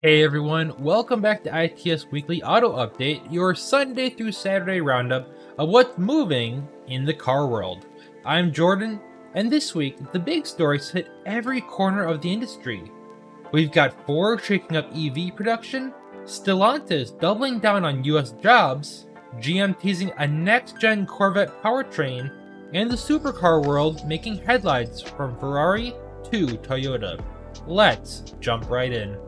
Hey everyone, welcome back to ITS Weekly Auto Update, your Sunday through Saturday roundup of what's moving in the car world. I'm Jordan, and this week, the big stories hit every corner of the industry. We've got Ford shaking up EV production, Stellantis doubling down on US jobs, GM teasing a next-gen Corvette powertrain, and the supercar world making headlines from Ferrari to Toyota. Let's jump right in.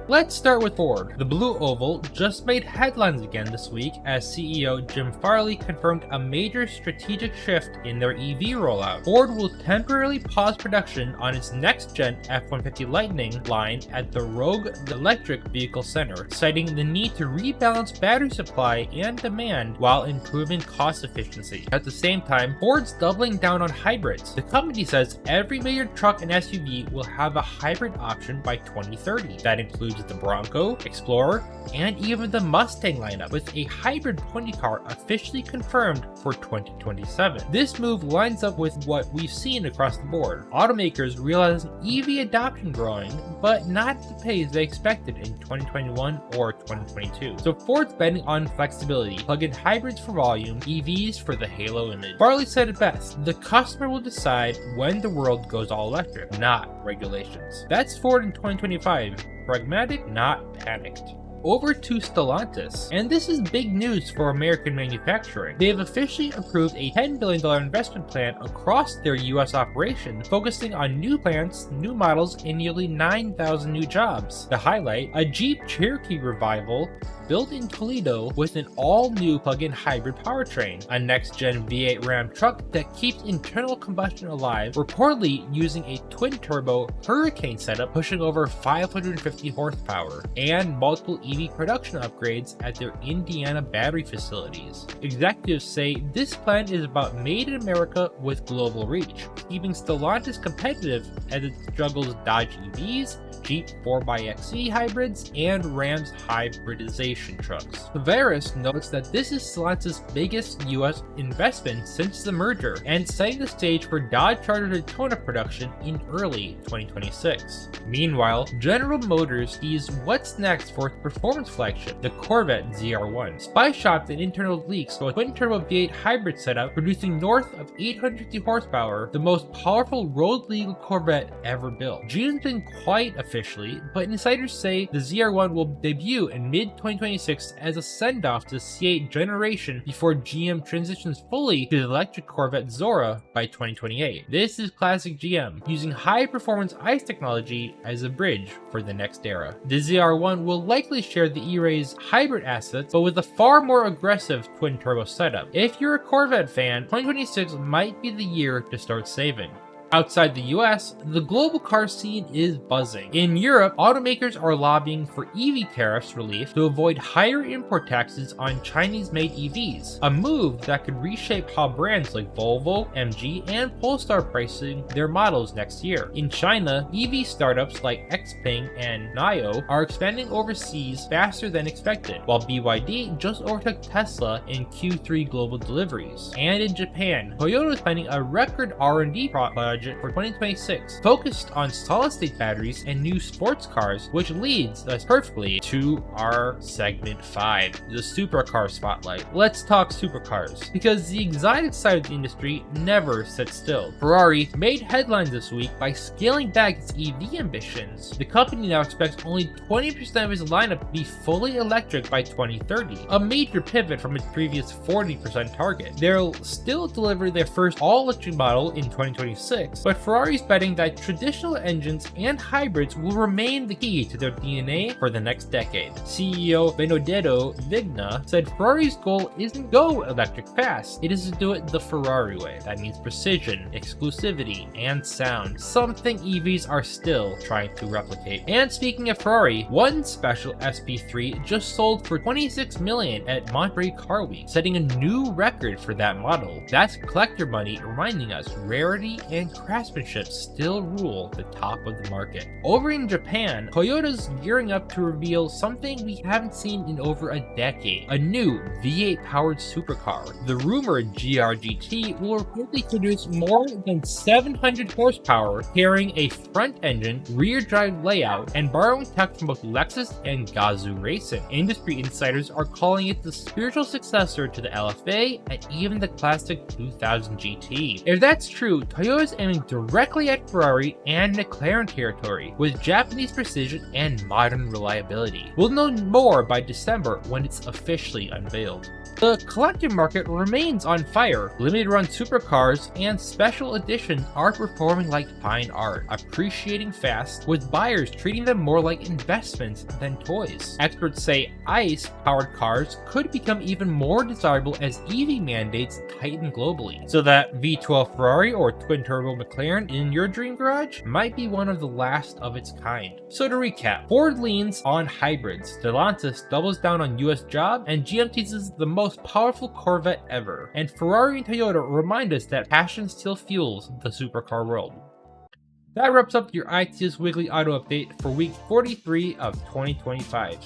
Let's start with Ford. The Blue Oval just made headlines again this week as CEO Jim Farley confirmed a major strategic shift in their EV rollout. Ford will temporarily pause production on its next-gen F-150 Lightning line at the Rogue Electric Vehicle Center, citing the need to rebalance battery supply and demand while improving cost efficiency. At the same time, Ford's doubling down on hybrids. The company says every major truck and SUV will have a hybrid option by 2030. That includes the Bronco, Explorer, and even the Mustang lineup, with a hybrid pony car officially confirmed for 2027. This move lines up with what we've seen across the board. Automakers realize EV adoption growing, but not at the pace they expected in 2021 or 2022. So Ford's betting on flexibility, plug-in hybrids for volume, EVs for the halo image. Farley said it best, the customer will decide when the world goes all electric, not regulations. That's Ford in 2025. Pragmatic, not panicked. Over to Stellantis, and this is big news for American manufacturing. They have officially approved a $10 billion investment plan across their US operations, focusing on new plants, new models, and nearly 9,000 new jobs. The highlight, a Jeep Cherokee revival built in Toledo with an all-new plug-in hybrid powertrain, a next-gen V8 Ram truck that keeps internal combustion alive, reportedly using a twin-turbo Hurricane setup pushing over 550 horsepower, and multiple EV production upgrades at their Indiana battery facilities. Executives say this plan is about made in America with global reach, keeping Stellantis competitive as it juggles Dodge EVs, Jeep 4xE hybrids, and Ram's hybridization trucks. Tavares notes that this is Stellantis' biggest US investment since the merger, and setting the stage for Dodge Charger Daytona production in early 2026. Meanwhile, General Motors teased what's next for its performance flagship, the Corvette ZR1. Spy shopped and internal leaks show a twin-turbo V8 hybrid setup producing north of 850 horsepower, the most powerful road-legal Corvette ever built. GM's been quiet officially, but insiders say the ZR1 will debut in mid-2026 as a send-off to the C8 generation before GM transitions fully to the electric Corvette Zora by 2028. This is classic GM, using high-performance ICE technology as a bridge for the next era. The ZR1 will likely share the E-Ray's hybrid assets, but with a far more aggressive twin-turbo setup. If you're a Corvette fan, 2026 might be the year to start saving. Outside the US, the global car scene is buzzing. In Europe, automakers are lobbying for EV tariffs relief to avoid higher import taxes on Chinese-made EVs, a move that could reshape how brands like Volvo, MG, and Polestar pricing their models next year. In China, EV startups like Xpeng and NIO are expanding overseas faster than expected, while BYD just overtook Tesla in Q3 global deliveries. And in Japan, Toyota is planning a record R&D budget for 2026, focused on solid-state batteries and new sports cars, which leads us perfectly to our segment 5, the supercar spotlight. Let's talk supercars, because the exotic side of the industry never sits still. Ferrari made headlines this week by scaling back its EV ambitions. The company now expects only 20% of its lineup to be fully electric by 2030, a major pivot from its previous 40% target. They'll still deliver their first all-electric model in 2026, but Ferrari's betting that traditional engines and hybrids will remain the key to their DNA for the next decade. CEO Benedetto Vigna said Ferrari's goal isn't go electric fast, it is to do it the Ferrari way. That means precision, exclusivity, and sound, something EVs are still trying to replicate. And speaking of Ferrari, one special SP3 just sold for $26 million at Monterey Car Week, setting a new record for that model. That's collector money, reminding us rarity and craftsmanship still rule the top of the market. Over in Japan, Toyota's gearing up to reveal something we haven't seen in over a decade, a new V8 powered supercar. The rumored GR GT will reportedly produce more than 700 horsepower, carrying a front engine, rear drive layout, and borrowing tech from both Lexus and Gazoo Racing. Industry insiders are calling it the spiritual successor to the LFA and even the classic 2000 GT. If that's true, Toyota is aiming directly at Ferrari and McLaren territory, with Japanese precision and modern reliability. We'll know more by December when it's officially unveiled. The collector market remains on fire. Limited run supercars and special editions are performing like fine art, appreciating fast, with buyers treating them more like investments than toys. Experts say ICE-powered cars could become even more desirable as EV mandates tighten globally. So that V12 Ferrari or twin-turbo McLaren in your dream garage might be one of the last of its kind. So to recap, Ford leans on hybrids, Stellantis doubles down on US job, and GM teases the most powerful Corvette ever. And Ferrari and Toyota remind us that passion still fuels the supercar world. That wraps up your IT's Weekly Auto Update for week 43 of 2025.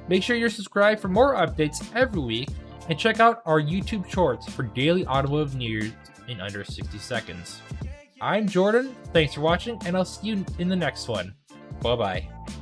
Make sure you're subscribed for more updates every week, and check out our YouTube shorts for daily automotive news in under 60 seconds. I'm Jordan, thanks for watching, and I'll see you in the next one. Bye bye.